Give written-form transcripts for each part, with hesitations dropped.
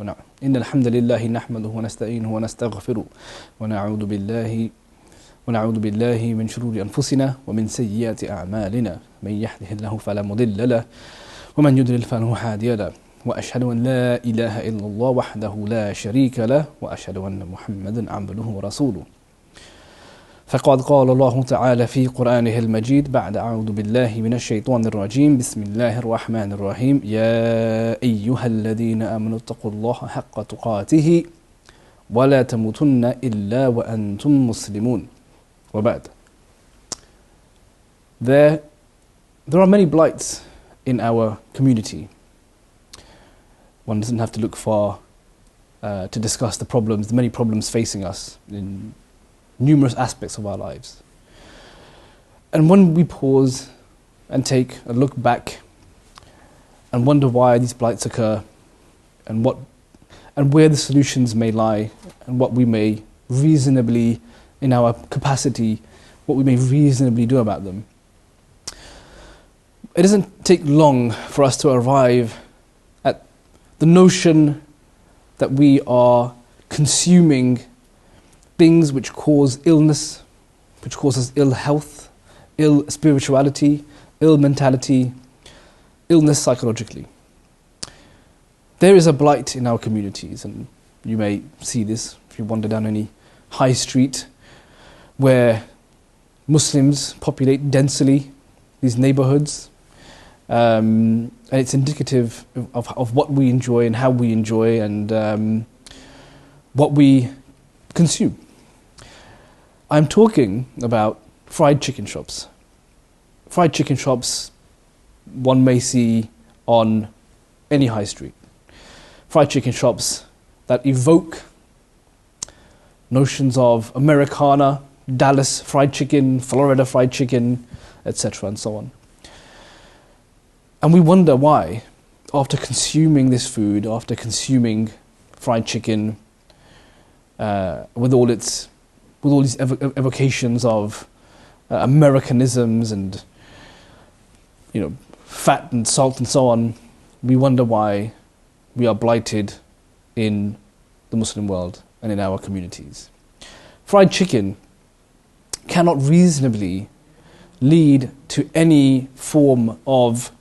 إن الحمد لله نحمده ونستعينه ونستغفره ونعوذ بالله من شرور أنفسنا ومن سيئات أعمالنا من يهده الله فلا مضل له ومن يضلل فلا هادي له وأشهد أن لا إله إلا الله وحده لا شريك له وأشهد أن محمدا عبده ورسوله. فقد قال الله تعالى في قرآنه المجيد بعد أعوذ بالله من الشيطان الرجيم بسم الله الرحمن الرحيم يا أيها الذين آمنوا اتقوا الله حق تقاته ولا تموتن إلا وأنتم مسلمون. وبعد. There are many blights in our community. One doesn't have to look far to discuss the many problems facing us in numerous aspects of our lives. And when we pause and take a look back and wonder why these blights occur and where the solutions may lie and what we may reasonably, in our capacity, what we may reasonably do about them, it doesn't take long for us to arrive at the notion that we are consuming things which cause illness, which causes ill health, ill spirituality, ill mentality, illness psychologically. There is a blight in our communities, and you may see this if you wander down any high street where Muslims populate densely these neighborhoods, and it's indicative of what we enjoy and how we enjoy and what we consume. I'm talking about fried chicken shops. Fried chicken shops one may see on any high street. Fried chicken shops that evoke notions of Americana, Dallas fried chicken, Florida fried chicken, etc. and so on. And we wonder why, after consuming this food, after consuming fried chicken, with all these evocations of Americanisms and fat and salt and so on, we wonder why we are blighted in the Muslim world and in our communities. Fried chicken cannot reasonably lead to any form of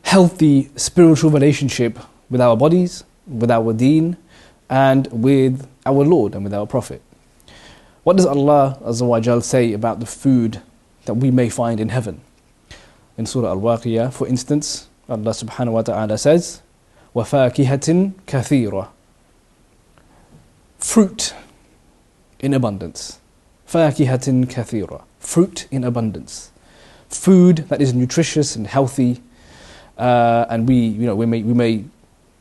healthy spiritual relationship with our bodies, with our deen, and with our Lord and with our Prophet. What does Allah Azza wa Jal say about the food that we may find in heaven? In Surah Al-Waqiyah, for instance, Allah subhanahu wa ta'ala says, وَفَاكِهَةٍ كَثِيرًا, fruit in abundance. فَاكِهَةٍ كَثِيرًا, fruit in abundance. Food that is nutritious and healthy, and we may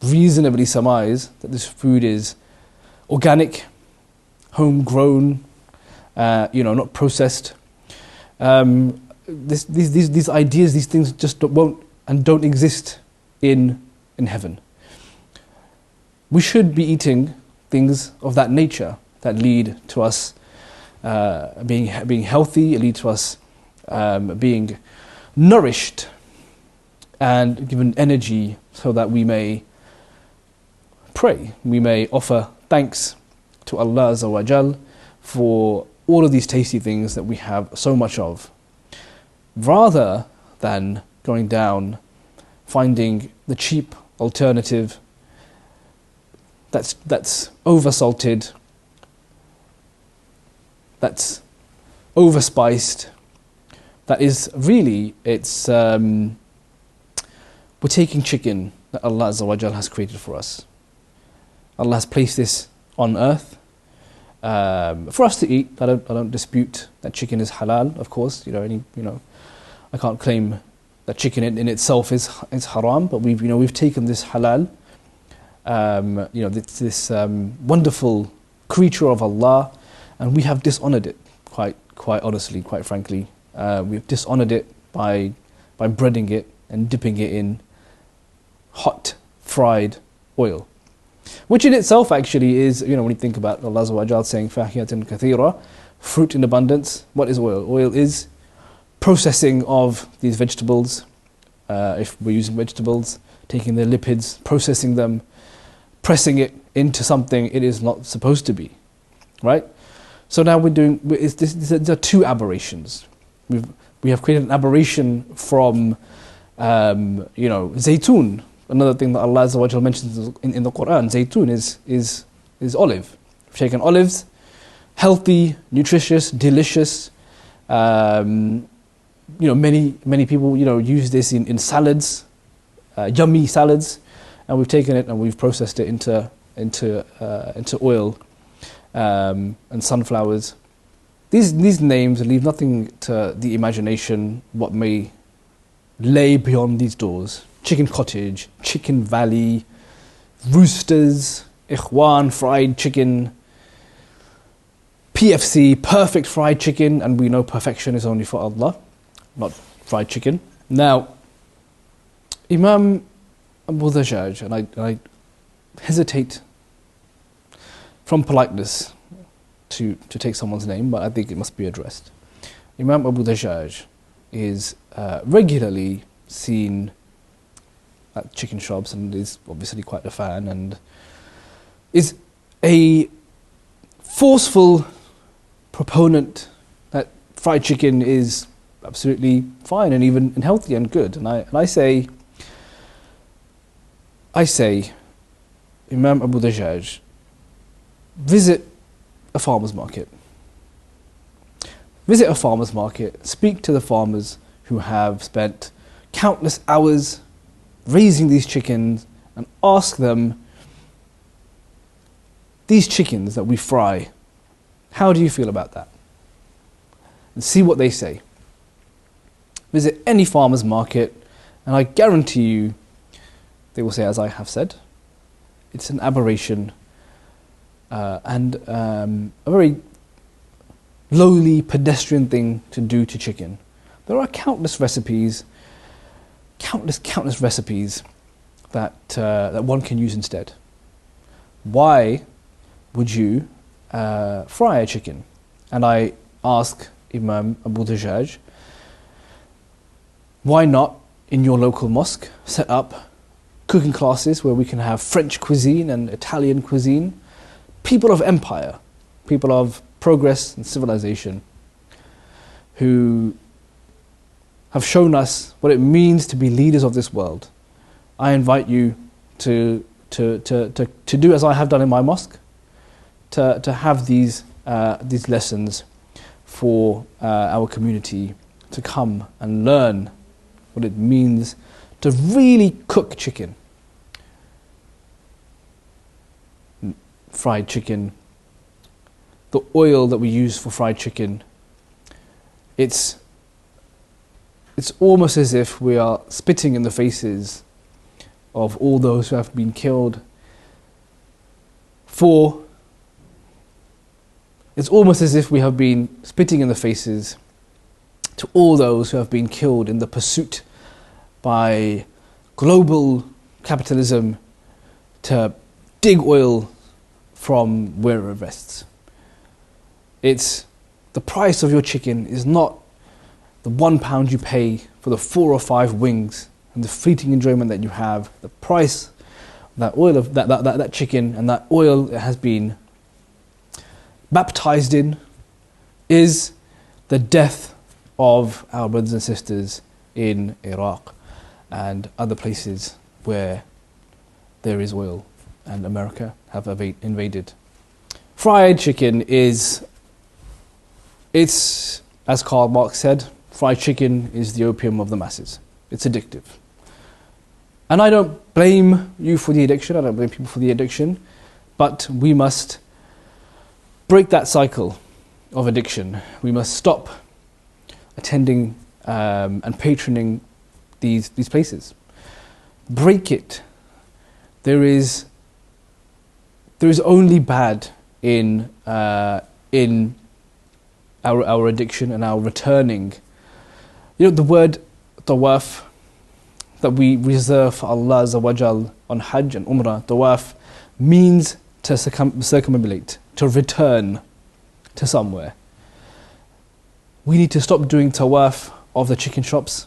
reasonably surmise that this food is organic, homegrown, not processed. These ideas, these things just don't exist in heaven. We should be eating things of that nature that lead to us being healthy, lead to us being nourished and given energy so that we may pray, we may offer thanks to Allah Azza wa Jal for all of these tasty things that we have so much of, rather than going down, finding the cheap alternative that's over-salted, that's overspiced, that is really, we're taking chicken that Allah Azza wa Jal has created for us. Allah has placed this on earth for us to eat. I don't dispute that chicken is halal, of course. I can't claim that chicken in itself is haram, but we've taken this halal, this wonderful creature of Allah, and we have dishonored it quite honestly, quite frankly. We've dishonored it by breading it and dipping it in hot fried oil, which in itself actually is, when you think about Allah Azza wa Jal saying فَاكِهَةٍ كَثِيرًا, fruit in abundance. What is oil? Oil is processing of these vegetables, if we're using vegetables, taking their lipids, processing them pressing it into something it is not supposed to be, right? So now these are two aberrations. We have created an aberration from, zaytun. Another thing that Allah Azza wa Jalla mentions in the Quran, zaytun is olive. We've taken olives, healthy, nutritious, delicious. Many people use this in salads, yummy salads, and we've taken it and we've processed it into oil and sunflowers. These names leave nothing to the imagination what may lay beyond these doors. Chicken cottage, chicken valley, roosters, ikhwan, fried chicken, PFC, perfect fried chicken, and we know perfection is only for Allah, not fried chicken. Now, Imam Abu Dajjaj, and I hesitate from politeness to take someone's name, but I think it must be addressed. Imam Abu Dajjaj is regularly seen at chicken shops and is obviously quite a fan and is a forceful proponent that fried chicken is absolutely fine and even healthy and good. And I say, Imam Abu Dajjaj, visit a farmer's market. Visit a farmer's market, speak to the farmers who have spent countless hours raising these chickens and ask them, these chickens that we fry, how do you feel about that? And see what they say. Visit any farmer's market and I guarantee you they will say, as I have said, it's an aberration and a very lowly pedestrian thing to do to chicken. There are countless recipes that one can use instead. Why would you fry a chicken? And I ask Imam Abu Dajjaj, why not in your local mosque set up cooking classes where we can have French cuisine and Italian cuisine? People of empire, people of progress and civilization, who have shown us what it means to be leaders of this world. I invite you to do as I have done in my mosque, to have these lessons for our community to come and learn what it means to really cook chicken. Fried chicken, the oil that we use for fried chicken, it's almost as if we are spitting in the faces of all those who have been killed it's almost as if we have been spitting in the faces to all those who have been killed in the pursuit by global capitalism to dig oil from where it rests. It's the price of your chicken is not the £1 you pay for the 4 or 5 wings and the fleeting enjoyment that you have. The price of that oil of that chicken and that oil it has been baptized in is the death of our brothers and sisters in Iraq and other places where there is oil and America have invaded. Fried chicken it's as Karl Marx said, fried chicken is the opium of the masses. It's addictive. And I don't blame you for the addiction, I don't blame people for the addiction, but we must break that cycle of addiction. We must stop attending and patroning these places. Break it. There is only bad in our addiction and our returning. You know, the word tawaf that we reserve for Allah Azza wa Jal on Hajj and Umrah, tawaf means to circumambulate, to return to somewhere. We need to stop doing tawaf of the chicken shops,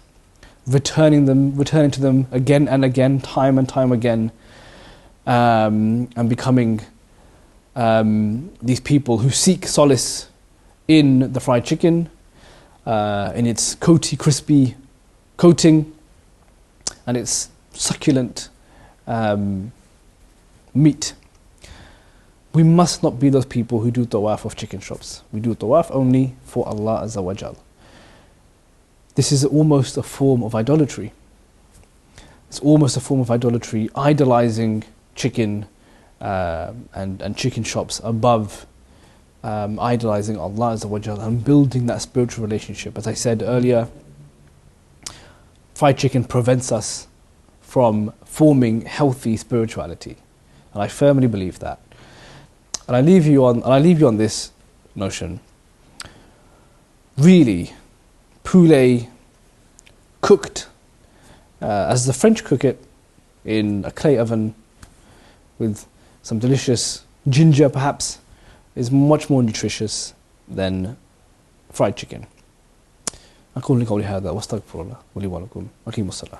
returning to them again and again, time and time again. and becoming these people who seek solace in the fried chicken, in its coaty, crispy coating, and its succulent meat. We must not be those people who do tawaf of chicken shops. We do tawaf only for Allah Azza wa Jal. This is almost a form of idolatry. It's almost a form of idolatry, idolizing chicken and chicken shops above idolizing Allah Azza wa Jal and building that spiritual relationship. As I said earlier, fried chicken prevents us from forming healthy spirituality, and I firmly believe that. And I leave you on this notion. Really, poulet cooked as the French cook it in a clay oven with some delicious ginger perhaps, is much more nutritious than fried chicken. أقول قولي هذا واستغفر الله ولي ولكم. أقيموا الصلاة.